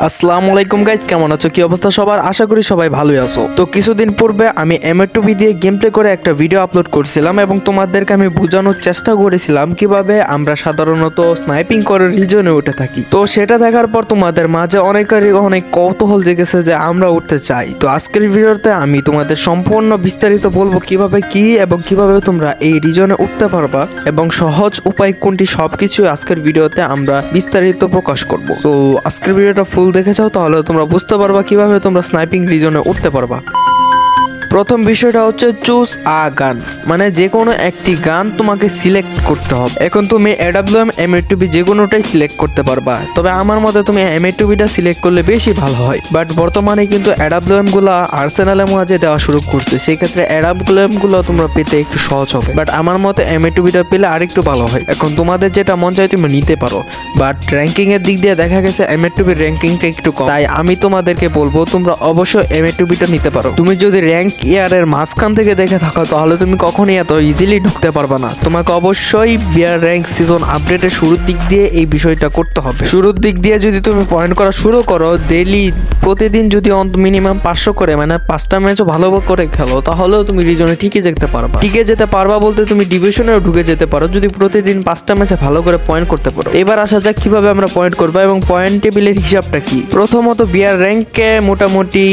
আসসালামু আলাইকুম গাইজ, কেমন আছো? কি অবস্থা সবার? আশা করি সবাই ভালোই আছো। তো কিছুদিন পূর্বে আমি এমএ2বি দিয়ে গেম প্লে করে একটা ভিডিও আপলোড করছিলাম এবং তোমাদেরকে আমি বোঝানোর চেষ্টা করেছিলাম কিভাবে আমরা সাধারণত স্নাইপিং করে রিজনে উঠে থাকি। তো সেটা দেখার পর তোমাদের মাঝে অনেকেরই অনেক কৌতূহল জেগেছে যে আমরা উঠতে চাই। তো আজকের ভিডিওতে আমি তোমাদের সম্পূর্ণ বিস্তারিত বলবো কিভাবে কি এবং কিভাবে তোমরা এই রিজনে উঠতে পারবা এবং সহজ উপায় কোনটি, সবকিছু আজকের ভিডিওতে আমরা বিস্তারিত প্রকাশ করব। তো আজকের ভিডিওটা ফুল দেখে যাও, তাহলে তোমরা বুঝতে পারবা কিভাবে তোমরা স্নাইপিং রিজনে উঠতে পারবা। প্রথম বিষয়টা হচ্ছে চুজ আ গান, মানে যে কোনো একটি গান তোমাকে সিলেক্ট করতে হবে। এখন তুমি এডাব্লিউএম এমএ2বি যে কোনোটাই সিলেক্ট করতে পারবা, তবে আমার মতে তুমি এমএ2বিটা সিলেক্ট করলে বেশি ভালো হয়। বাট বর্তমানে কিন্তু এডাব্লিউএম গুলা আর্সেনালের মাঝে দেওয়া শুরু করছে, সেই ক্ষেত্রে এডাব্লিউএম গুলো তোমরা পেতে একটু সহজ হবে। বাট আমার মতে এমএ2বিটা পেলে আরেকটু ভালো হয়। এখন তোমাদের যেটা মন চাই তুমি নিতে পারো, বাট র্যাঙ্কিং এর দিক দিয়ে দেখা গেছে এমএ2বির র্যাঙ্কিংটা একটু কম, তাই আমি তোমাদেরকে বলবো তোমরা অবশ্যই এমএ2বিটা নিতে পারো। তুমি যদি র্যাঙ্ক ইয়ারের মাঝখান থেকে দেখে থাকো তাহলে তুমি কখনই এত ইজিলি ঢুকতে পারবে না। তোমাকে অবশ্যই বিয়ার র্যাঙ্ক সিজন আপডেটের শুরুর দিক দিয়ে এই বিষয়টা করতে হবে। শুরুর দিক দিয়ে যদি তুমি পয়েন্ট করা শুরু করো, ডেইলি প্রতিদিন যদি মিনিমাম 500 করে, মানে 5টা ম্যাচও ভালো করে খেলো, তাহলেও তুমি রিজনে টিকে যেতে পারবা। টিকে যেতে পারবা বলতে তুমি ডিভিশনেও ঢুকে যেতে পারো যদি প্রতিদিন 5টা ম্যাচে ভালো করে পয়েন্ট করতে পারো। এবার আসা যাক কিভাবে আমরা পয়েন্ট করবো এবং পয়েন্ট টেবিলের হিসাবটা কি। প্রথমত বিয়ার র্যাঙ্কে মোটামুটি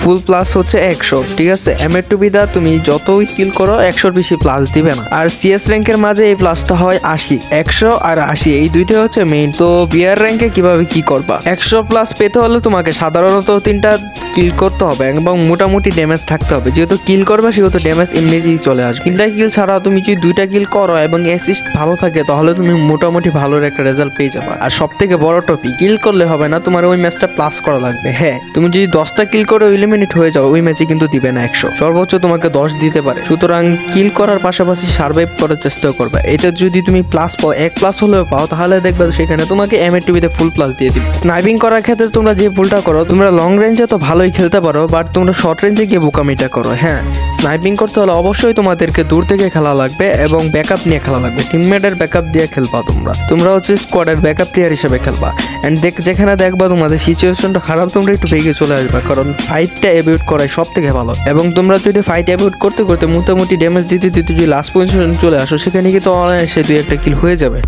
ফুল প্লাস হচ্ছে 100, ঠিক আছে। এমএ2বি দা তুমি যতই কিল করো 100-র বেশি প্লাস দিবে না। আর সিএস র্যাঙ্কের মাঝে এই প্লাসটা হয় 80, 100 আর 80, এই দুইটা হচ্ছে মেইন। তো বিয়ার র্যাঙ্কে কিভাবে কি করবা? 100 প্লাস পেতে হলে তোমাকে সাধারণত 3টা কিল করতে হবে এবং মোটামুটি ড্যামেজ থাকতে হবে। যেহেতু কিল করবে সেহেতু ড্যামেজ এমনিতেই চলে আসবে। 3টা কিল ছাড়াও তুমি যদি 2টা কিল করো এবং অ্যাসিস্ট ভালো থাকে তাহলে তুমি মোটামুটি ভালো একটা রেজাল্ট পেয়ে যাবে। আর সব থেকে বড় টপিক, কিল করলে হবে না, তোমার ওই ম্যাচটা প্লাস করা লাগবে। হ্যাঁ, তুমি যদি 10টা কিল করে এলিমিনেট হয়ে যাও, ওই ম্যাচে কিন্তু দিবে না 100, সর্বোচ্চ তোমাকে 10 দিতে পারে। সুতরাং কিল করার পাশাপাশি সার্ভাইভ করার চেষ্টা করবে। এটা যদি তুমি প্লাস পাও, 1 প্লাস হলেও পাও, তাহলে দেখবে সেখানে তোমাকে এমএ2বিতে ফুল প্লাস দিয়ে দিবে। স্নাইপিং করার ক্ষেত্রে তোমরা যে ভুলটা করো, তোমরা লং রেঞ্জে তো ভালোই খেলতে পারো, বাট তোমরা শর্ট রেঞ্জে গিয়ে বোকামিটা করো। হ্যাঁ, স্নাইপিং করতে হলে অবশ্যই তোমাদেরকে দূর থেকে খেলা লাগবে এবং ব্যাকআপ নিয়ে খেলা লাগবে। টিমমেটের ব্যাকআপ দিয়ে খেলবা, তোমরা হচ্ছে স্কোয়াডের ব্যাকআপ প্লেয়ার হিসেবে খেলবা। এন্ড যেখানে দেখবা তোমাদের সিচুয়েশনটা খারাপ, তোমরা একটু ভেগে চলে আসবা, কারণ ফাইটটা অ্যাভয়েড করাই সব থেকে ভালো। এবং তোমরা যদি ফাইট অ্যাভয়েড করতে করতে মোটামুটি ড্যামেজ দিতে দিতে যদি লাস্ট পজিশন চলে আসো, সেখানে কিন্তু অনায়াসে 2-1টা কিল হয়ে যাবে।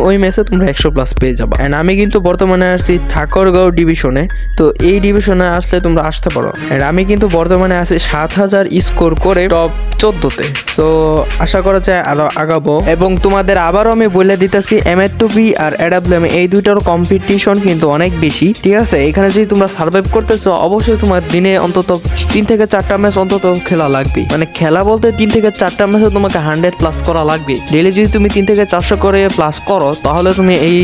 ওই ম্যাচে তোমরা 100 প্লাস পেয়ে যাবা। এন্ড আমি কিন্তু বর্তমানে আসছি ঠাকুরগাঁও ডিভিশনে, তো এই ডিভিশনে আসলে তোমরা আসতে পারো। এন্ড আমি কিন্তু বর্তমানে আছি 7000 স্কোর করে টপ 14তে। তো আশা করা যায় আরো আগাবো। এবং তোমাদের আবারও আমি বলে দিতেছি, এমএ2বি আর এডাব্লিউএম এই দুইটার কম্পিটিশন কিন্তু অনেক বেশি, ঠিক আছে। এখানে যদি তোমরা সার্ভাইভ করতেছো, অবশ্যই তোমার দিনে অন্তত 3 থেকে 4টা ম্যাচ অন্তত খেলা লাগবে। মানে খেলা বলতে 3 থেকে 4টা ম্যাচে তোমাকে 100 প্লাস করা লাগবে। ডেইলি যদি তুমি 3 থেকে 400 করে প্লাস করো, তাহলে তুমি এই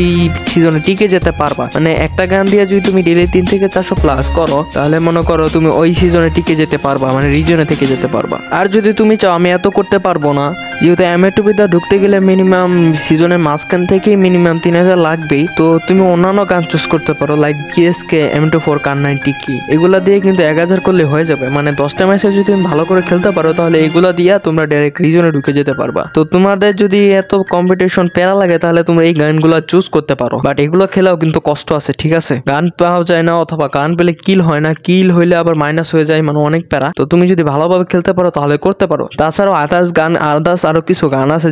সিজনে টিকে যেতে পারবা। মানে একটা গান দিয়ে যদি তুমি ডেইলি 3 থেকে 400 প্লাস করো, তাহলে মনে করো তুমি ওই সিজনে টিকে যেতে পারবা, মানে রিজনে থেকে যেতে পারবা। আর যদি তুমি চাও আমি এত করতে পারবো না, যেহেতু এমএ2বিতে ঢুকতে গেলে মিনিমাম সিজনের মাঝখান থেকেই মিনিমাম 3000 লাগবেই, তো তুমি অন্যান্য গান চুজ করতে পারো, লাইক বিএসকে, M24, কার90 কি, এগুলা দিয়ে কিন্তু 1000 করলে হয়ে যাবে। মানে 10টা ম্যাচে যদি তুমি ভালো করে খেলতে পারো, তাহলে এগুলা দিয়ে তোমরা ডাইরেক্ট রিজনে ঢুকে যেতে পারবা। তো তোমাদের যদি এত কম্পিটিশন প্যারা লাগে, তাহলে তোমরা এই গানগুলো চুজ করতে পারো। বাট এগুলো খেলাও কিন্তু কষ্ট আছে, ঠিক আছে। গান পাওয়া যায় না, অথবা গান পেলে কিল হয় না, কিল হইলে আবার মাইনাস হয়ে যায়, মানে অনেক প্যারা। তো তুমি যদি ভালোভাবে খেলতে পারো তাহলে করতে পারো। তাছাড়াও আদার্স আরো কিছু গান আছে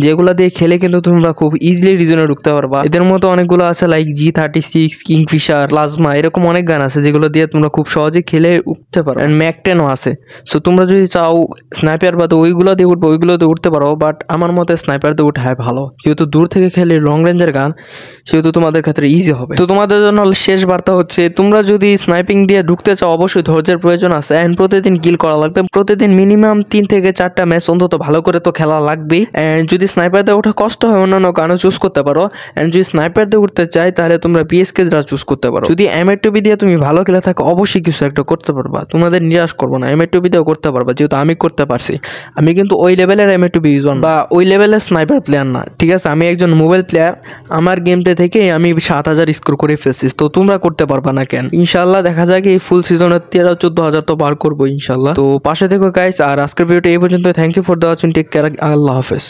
যেগুলা দিয়ে খেলে কিন্তু তোমরা খুব ইজিলি রিজনে ঢুকতে পারবা। এদের মতো অনেকগুলো আছে, লাইক G36, কিংফিশার, প্লাজমা, এরকম অনেক গান আছে যেগুলো দিয়ে তোমরা খুব সহজে খেলে উঠতে পারো। এন্ড ম্যাক-10ও আছে। সো তোমরা যদি চাও স্নাইপার বা ওইগুলো দিয়ে উঠতে পারো, বাট আমার মতে স্নাইপার দিয়ে উঠায় ভালো, যেহেতু দূর থেকে খেলে লং রেঞ্জের গান, সেহেতু তোমাদের ক্ষেত্রে ইজি হবে। তো তোমাদের জন্য শেষ বার্তা হচ্ছে, তোমরা যদি স্নাইপিং দিয়ে ঢুকতে চাও, অবশ্যই ধৈর্যের প্রয়োজন আছে এন্ড প্রতিদিন কিল করা লাগবে। প্রতিদিন মিনিমাম 3 থেকে 4টা ম্যাচ অন্তত ভালো করে তো খেলা লাগবেই। এন্ড যদি স্নাইপার দিয়ে ওঠা কষ্ট হয়, অন্যান্য গানও চুজ করতে পারো। এন্ড যদি স্নাইপার দিয়ে উঠতে চাই, তাহলে তোমরা বিএসকে চুজ করতে পারো। যদি এমএ2বি দিয়ে তুমি ভালো খেলে থাকো, অবশ্যই কিছু একটা করতে পারবা, তোমাদের নিরাশ করবো না। এমএ2বি দিয়েও করতে পারবা, যেহেতু আমি করতে পারছি। আমি কিন্তু ওই লেভেলের এমএ2বি ইউজার বা ওই লেভেলের স্নাইপার প্লেয়ার না, ঠিক আছে। আমি একজন মোবাইল প্লেয়ার, আমার গেম প্লে থেকে আমি 7000 স্কোর করে ফেলছি। তো তোমরা করতে পারবা না কেন? ইনশাল্লাহ দেখা যাক এই ফুল সিজনের 13-14 তো পার করবো ইনশাল্লাহ। তো পাশে থেকো গাইস। আর আজকের ভিডিওটা এই পর্যন্ত। Thank you for the watching. Take care. আল্লাহ হাফেজ।